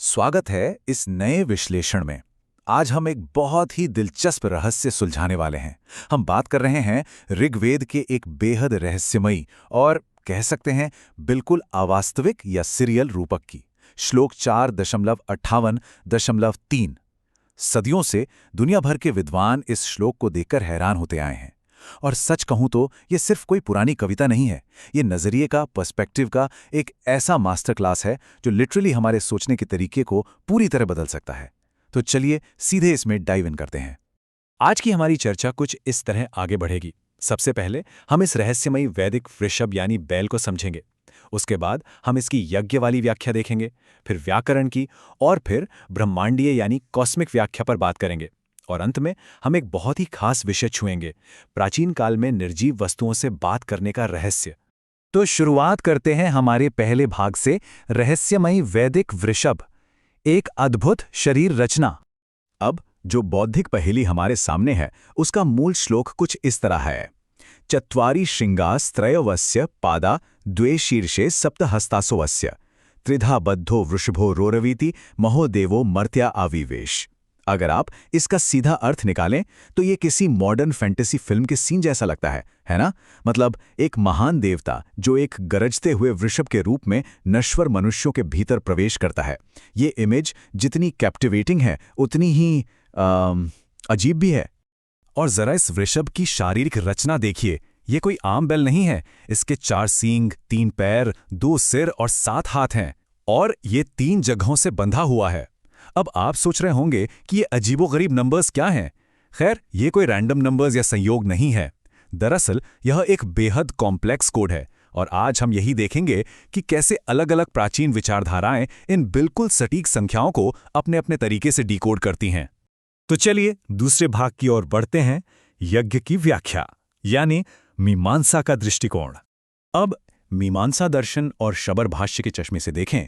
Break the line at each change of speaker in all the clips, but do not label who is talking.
स्वागत है इस नए विश्लेषण में। आज हम एक बहुत ही दिलचस्प रहस्य सुलझाने वाले हैं। हम बात कर रहे हैं ऋग्वेद के एक बेहद रहस्यमयी और कह सकते हैं बिल्कुल अवास्तविक या सीरियल रूपक की। श्लोक 4.58.3। सदियों से दुनिया भर के विद्वान इस श्लोक को देखकर हैरान होते आए हैं। और सच कहूं तो ये सिर्फ कोई पुरानी कविता नहीं है। ये नजरिए का, पर्सपेक्टिव का एक ऐसा मास्टर क्लास है जो लिटरली हमारे सोचने के तरीके को पूरी तरह बदल सकता है। तो चलिए सीधे इसमें डाइव इन करते हैं।
आज की हमारी चर्चा कुछ इस तरह आगे बढ़ेगी। सबसे पहले हम इस रहस्यमयी वैदिक वृषभ यानी बैल को समझेंगे। उसके बाद हम इसकी यज्ञ वाली व्याख्या देखेंगे, फिर व्याकरण की, और फिर ब्रह्मांडीय यानी कॉस्मिक व्याख्या पर बात करेंगे। और अंत में हम एक बहुत ही खास विषय छुएंगे, प्राचीन काल में निर्जीव वस्तुओं से बात करने का रहस्य।
तो शुरुआत करते हैं हमारे पहले भाग से, रहस्यमयी वैदिक वृषभ, एक अद्भुत शरीर रचना। अब जो बौद्धिक पहेली हमारे सामने है उसका मूल श्लोक कुछ इस तरह है। चत्वारि श्रृंगास्त्रयवस्य पादा द्वे शीर्षे सप्तहस्तासोऽस्य त्रिधा बद्धो वृषभो रोरवीति महोदेवो मर्त्या आविवेश। अगर आप इसका सीधा अर्थ निकालें तो ये किसी मॉडर्न फैंटेसी फिल्म के सीन जैसा लगता है ना? मतलब एक महान देवता जो एक गरजते हुए वृषभ के रूप में नश्वर मनुष्यों के भीतर प्रवेश करता है। ये इमेज जितनी कैप्टिवेटिंग है उतनी ही अजीब भी है।
और जरा इस वृषभ की शारीरिक रचना देखिए। ये कोई आम बैल नहीं है। इसके 4 सींग, 3 पैर, 2 सिर और 7 हाथ हैं। और ये 3 जगहों से बंधा हुआ है। अब आप सोच रहे होंगे कि ये अजीबोगरीब नंबर्स क्या हैं। खैर, ये कोई रैंडम नंबर्स या संयोग नहीं है। दरअसल यह एक बेहद कॉम्प्लेक्स कोड है। और आज हम यही देखेंगे कि कैसे अलग-अलग प्राचीन विचारधाराएं इन बिल्कुल सटीक संख्याओं को अपने अपने तरीके से डिकोड करती हैं। तो चलिए दूसरे भाग की ओर बढ़ते हैं, यज्ञ की व्याख्या यानी मीमांसा का दृष्टिकोण। अब मीमांसा दर्शन और शबर भाष्य के चश्मे से देखें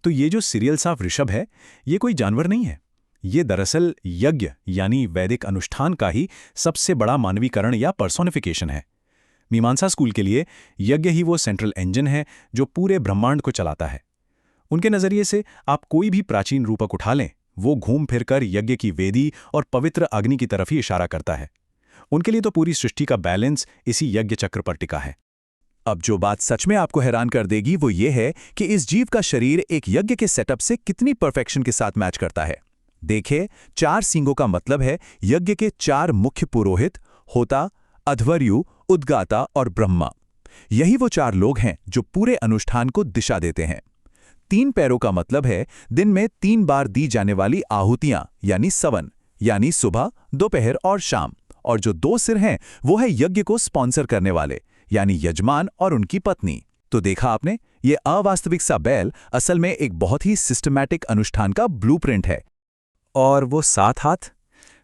तो ये जो सीरियल सा वृषभ है, ये कोई जानवर नहीं है। ये दरअसल यज्ञ यानी वैदिक अनुष्ठान का ही सबसे बड़ा मानवीकरण या पर्सोनिफिकेशन है। मीमांसा स्कूल के लिए यज्ञ ही वो सेंट्रल इंजन है जो पूरे ब्रह्मांड को चलाता है। उनके नजरिए से आप कोई भी प्राचीन रूपक उठा लें, वो घूम फिरकर यज्ञ की वेदी और पवित्र अग्नि की तरफ ही इशारा करता है। उनके लिए तो पूरी सृष्टि का बैलेंस इसी यज्ञ चक्र पर टिका है।
अब जो बात सच में आपको हैरान कर देगी वो ये है कि इस जीव का शरीर एक यज्ञ के सेटअप से कितनी परफेक्शन के साथ मैच करता है। देखिए, 4 सींगों का मतलब है यज्ञ के 4 मुख्य पुरोहित, होता, अध्वर्यु, उद्गाता और ब्रह्मा। यही वो 4 लोग हैं जो पूरे अनुष्ठान को दिशा देते हैं। 3 पैरों का मतलब है दिन में 3 बार दी जाने वाली आहुतियां यानी सवन, यानी सुबह, दोपहर और शाम। और जो 2 सिर हैं वो है यज्ञ को स्पॉन्सर करने वाले यानी यजमान और उनकी पत्नी। तो देखा आपने, ये अवास्तविक सा बैल असल में एक बहुत ही सिस्टमैटिक अनुष्ठान का ब्लूप्रिंट है।
और वो 7 हाथ,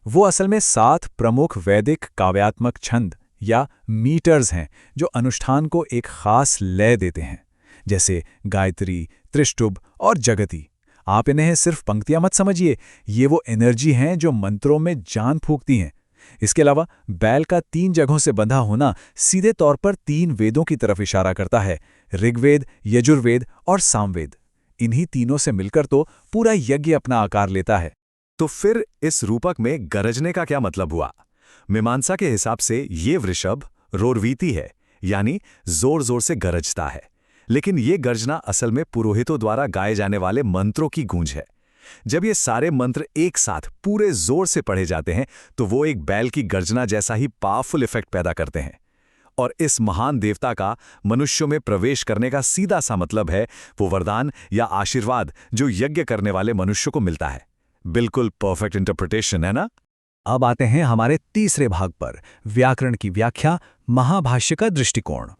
वो असल में 7 प्रमुख वैदिक काव्यात्मक छंद या मीटर्स हैं जो अनुष्ठान को एक खास लय देते हैं, जैसे गायत्री, त्रिष्टुभ और जगति। आप इन्हें सिर्फ पंक्तियां मत समझिए, ये वो एनर्जी हैं जो मंत्रों में जान फूंकती हैं। इसके अलावा बैल का 3 जगहों से बंधा होना सीधे तौर पर 3 वेदों की तरफ इशारा करता है, ऋग्वेद, यजुर्वेद और सामवेद। इन्हीं तीनों से मिलकर तो पूरा यज्ञ अपना आकार लेता है।
तो फिर इस रूपक में गरजने का क्या मतलब हुआ? मीमांसा के हिसाब से ये वृषभ रोरवीति है, यानी जोर जोर से गरजता है। लेकिन ये गर्जना असल में पुरोहितों द्वारा गाए जाने वाले मंत्रों की गूंज है। जब ये सारे मंत्र एक साथ पूरे जोर से पढ़े जाते हैं तो वो एक बैल की गर्जना जैसा ही पावरफुल इफेक्ट पैदा करते हैं। और इस महान देवता का मनुष्यों में प्रवेश करने का सीधा सा मतलब है वो वरदान या आशीर्वाद जो यज्ञ करने वाले मनुष्य को मिलता है। बिल्कुल परफेक्ट इंटरप्रिटेशन है ना?
अब आते हैं हमारे तीसरे भाग पर, व्याकरण की व्याख्या, महाभाष्य का दृष्टिकोण।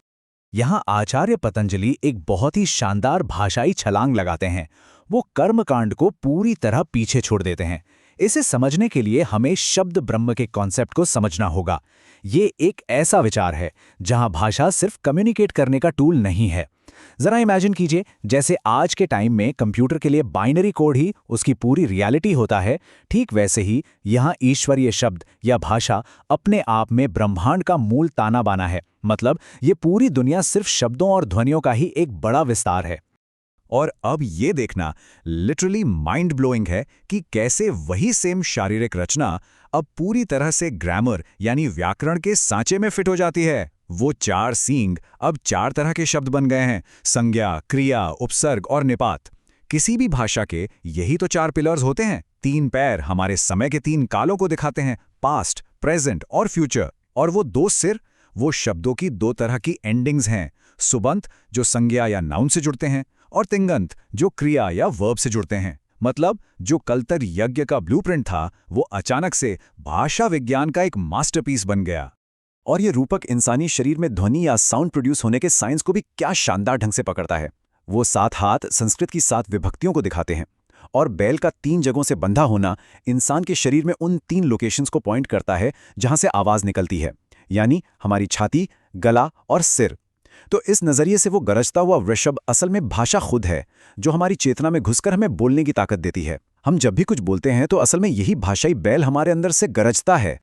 यहाँ आचार्य पतंजलि एक बहुत ही शानदार भाषाई छलांग लगाते हैं। वो कर्मकांड को पूरी तरह पीछे छोड़ देते हैं। इसे समझने के लिए हमें शब्द ब्रह्म के कॉन्सेप्ट को समझना होगा। ये एक ऐसा विचार है जहां भाषा सिर्फ कम्युनिकेट करने का टूल नहीं है। जरा इमेजिन कीजिए, जैसे आज के टाइम में कंप्यूटर के लिए बाइनरी कोड ही उसकी पूरी रियलिटी होता है, ठीक वैसे ही यहाँ ईश्वरीय शब्द या भाषा अपने आप में ब्रह्मांड का मूल ताना बाना है। मतलब ये पूरी दुनिया सिर्फ शब्दों और ध्वनियों का ही एक बड़ा विस्तार है।
और अब ये देखना लिटरली माइंड ब्लोइंग है कि कैसे वही सेम शारीरिक रचना अब पूरी तरह से ग्रामर यानी व्याकरण के सांचे में फिट हो जाती है। वो 4 सींग अब 4 तरह के शब्द बन गए हैं, संज्ञा, क्रिया, उपसर्ग और निपात। किसी भी भाषा के यही तो 4 पिलर्स होते हैं। 3 पैर हमारे समय के 3 कालों को दिखाते हैं, पास्ट, प्रेजेंट और फ्यूचर। और वो 2 सिर, वो शब्दों की 2 तरह की एंडिंग्स हैं, सुबंत जो संज्ञा या नाउन से जुड़ते हैं और तिंगंत जो क्रिया या वर्ब से जुड़ते हैं। मतलब जो कलतर यज्ञ का ब्लूप्रिंट था वो अचानक से भाषा विज्ञान का एक मास्टरपीस बन गया। और ये रूपक इंसानी शरीर में ध्वनि या साउंड प्रोड्यूस होने के साइंस को भी क्या शानदार ढंग से पकड़ता है। वो 7 हाथ संस्कृत की 7 विभक्तियों को दिखाते हैं और बैल का 3 जगहों से बंधा होना इंसान के शरीर में उन 3 लोकेशंस को पॉइंट करता है जहां से आवाज निकलती है, यानी हमारी छाती, गला और सिर। तो इस नजरिए से वो गरजता हुआ वृषभ असल में भाषा खुद है, जो हमारी चेतना में घुसकर हमें बोलने की ताकत देती है। हम जब भी कुछ बोलते हैं तो असल में यही भाषाई बैल हमारे अंदर से गरजता है।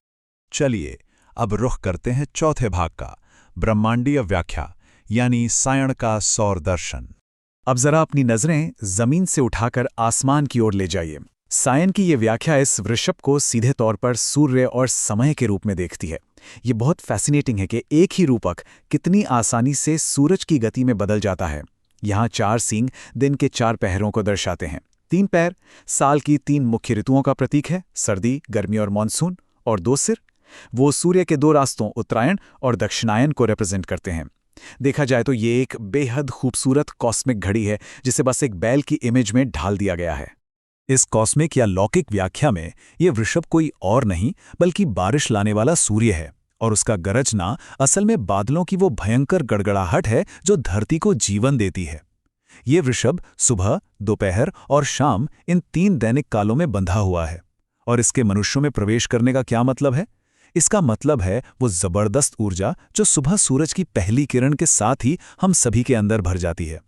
चलिए अब रुख करते हैं चौथे भाग का, ब्रह्मांडीय व्याख्या यानी सायण का सौर दर्शन।
अब जरा अपनी नजरें जमीन से उठाकर आसमान की ओर ले जाइए। सायन की ये व्याख्या इस वृषभ को सीधे तौर पर सूर्य और समय के रूप में देखती है। ये बहुत फैसिनेटिंग है कि एक ही रूपक कितनी आसानी से सूरज की गति में बदल जाता है। यहाँ 4 सींग दिन के 4 पहरों को दर्शाते हैं। 3 पैर साल की 3 मुख्य ऋतुओं का प्रतीक है, सर्दी, गर्मी और मानसून। और 2 सिर वो सूर्य के 2 रास्तों उत्तरायण और दक्षिणायन को रिप्रेजेंट करते हैं। देखा जाए तो ये एक बेहद खूबसूरत कॉस्मिक घड़ी है जिसे बस एक बैल की इमेज में ढाल दिया गया है।
इस कॉस्मिक या लौकिक व्याख्या में ये वृषभ कोई और नहीं बल्कि बारिश लाने वाला सूर्य है, और उसका गरजना असल में बादलों की वो भयंकर गड़गड़ाहट है जो धरती को जीवन देती है। ये वृषभ सुबह, दोपहर और शाम इन 3 दैनिक कालों में बंधा हुआ है। और इसके मनुष्यों में प्रवेश करने का क्या मतलब है? इसका मतलब है वो जबरदस्त ऊर्जा जो सुबह सूरज की पहली किरण के साथ ही हम सभी के अंदर भर जाती है।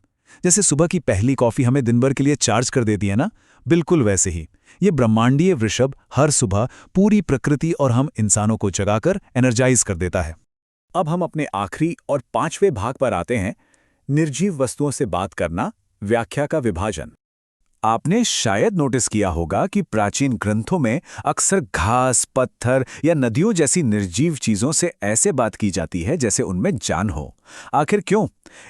जैसे सुबह की पहली कॉफी हमें दिन भर के लिए चार्ज कर देती है ना, बिल्कुल वैसे ही ये ब्रह्मांडीय वृषभ हर सुबह पूरी प्रकृति और हम इंसानों को जगाकर एनर्जाइज कर देता है। अब हम अपने आखिरी और 5वें भाग पर आते हैं, निर्जीव वस्तुओं से बात करना, व्याख्या का विभाजन। आपने शायद नोटिस किया होगा कि प्राचीन ग्रंथों में अक्सर घास, पत्थर या नदियों जैसी निर्जीव चीजों से ऐसे बात की जाती है जैसे उनमें जान हो। आखिर क्यों?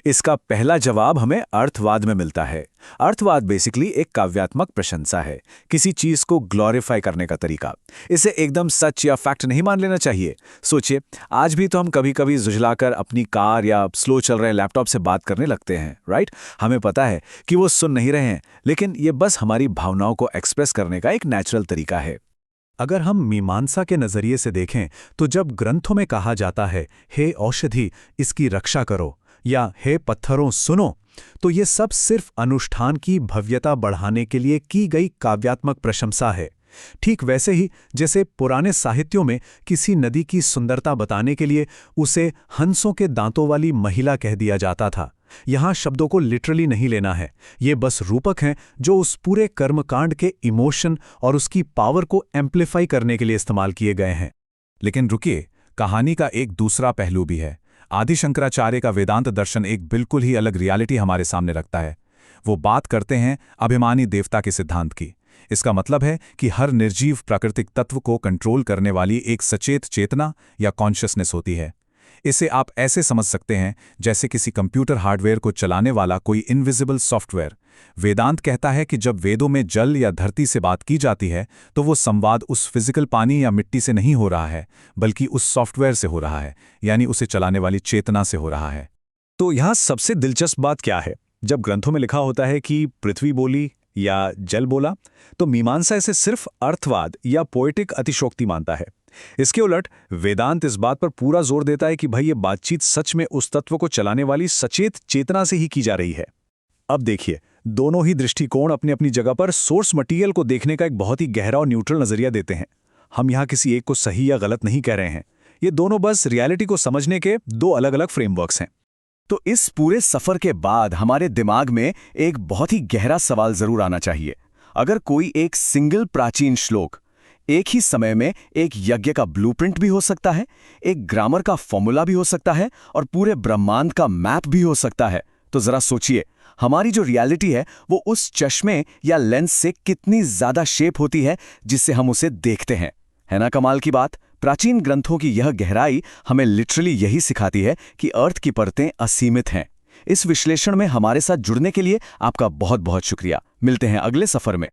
इसका पहला जवाब हमें अर्थवाद में मिलता है। अर्थवाद बेसिकली एक काव्यात्मक प्रशंसा है, किसी चीज को ग्लोरीफाई करने का तरीका। इसे एकदम सच या फैक्ट नहीं मान लेना चाहिए। सोचिए, आज भी तो हम कभी कभी झुझलाकर अपनी कार या स्लो चल रहे लैपटॉप से बात करने लगते हैं, राइट? हमें पता है कि वो सुन नहीं रहे हैं, लेकिन ये बस हमारी भावनाओं को एक्सप्रेस करने का एक नेचुरल तरीका है। अगर हम मीमांसा के नजरिए से देखें तो जब ग्रंथों में कहा जाता है, हे औषधि इसकी रक्षा करो, या हे पत्थरों सुनो, तो ये सब सिर्फ अनुष्ठान की भव्यता बढ़ाने के लिए की गई काव्यात्मक प्रशंसा है। ठीक वैसे ही जैसे पुराने साहित्यों में किसी नदी की सुंदरता बताने के लिए उसे हंसों के दांतों वाली महिला कह दिया जाता था। यहाँ शब्दों को लिटरली नहीं लेना है, ये बस रूपक हैं जो उस पूरे कर्मकांड के इमोशन और उसकी पावर को एम्प्लीफाई करने के लिए इस्तेमाल किए गए हैं। लेकिन रुकिए, कहानी का एक दूसरा पहलू भी है। आदि शंकराचार्य का वेदांत दर्शन एक बिल्कुल ही अलग रियलिटी हमारे सामने रखता है। वो बात करते हैं अभिमानी देवता के सिद्धांत की। इसका मतलब है कि हर निर्जीव प्राकृतिक तत्व को कंट्रोल करने वाली एक सचेत चेतना या कॉन्शियसनेस होती है। इसे आप ऐसे समझ सकते हैं जैसे किसी कंप्यूटर हार्डवेयर को चलाने वाला कोई इनविजिबल सॉफ्टवेयर। वेदांत कहता है कि जब वेदों में जल या धरती से बात की जाती है तो वो संवाद उस फिजिकल पानी या मिट्टी से नहीं हो रहा है, बल्कि उस सॉफ्टवेयर से हो रहा है, यानी उसे चलाने वाली चेतना से हो रहा है। तो यहाँ सबसे दिलचस्प बात क्या है? जब ग्रंथों में लिखा होता है कि पृथ्वी बोली या जल बोला, तो मीमांसा इसे सिर्फ अर्थवाद या पोएटिक अतिशोक्ति मानता है। इसके उलट वेदांत इस बात पर पूरा जोर देता है कि भाई ये बातचीत सच में उस तत्व को चलाने वाली सचेत चेतना से ही की जा रही है। अब देखिए, दोनों ही दृष्टिकोण अपनी अपनी जगह पर सोर्स मटेरियल को देखने का एक बहुत ही गहरा और न्यूट्रल नजरिया देते हैं। हम यहाँ किसी एक को सही या गलत नहीं कह रहे हैं, ये दोनों बस रियलिटी को समझने के 2 अलग अलग फ्रेमवर्क्स हैं।
तो इस पूरे सफर के बाद हमारे दिमाग में एक बहुत ही गहरा सवाल जरूर आना चाहिए। अगर कोई एक सिंगल प्राचीन श्लोक एक ही समय में एक यज्ञ का ब्लूप्रिंट भी हो सकता है, एक ग्रामर का फॉर्मूला भी हो सकता है और पूरे ब्रह्मांड का मैप भी हो सकता है, तो जरा सोचिए हमारी जो रियलिटी है वो उस चश्मे या लेंस से कितनी ज्यादा शेप होती है जिससे हम उसे देखते हैं। है ना कमाल की बात? प्राचीन ग्रंथों की यह गहराई हमें लिटरली यही सिखाती है कि अर्थ की परतें असीमित हैं। इस विश्लेषण में हमारे साथ जुड़ने के लिए आपका बहुत बहुत शुक्रिया। मिलते हैं अगले सफर में।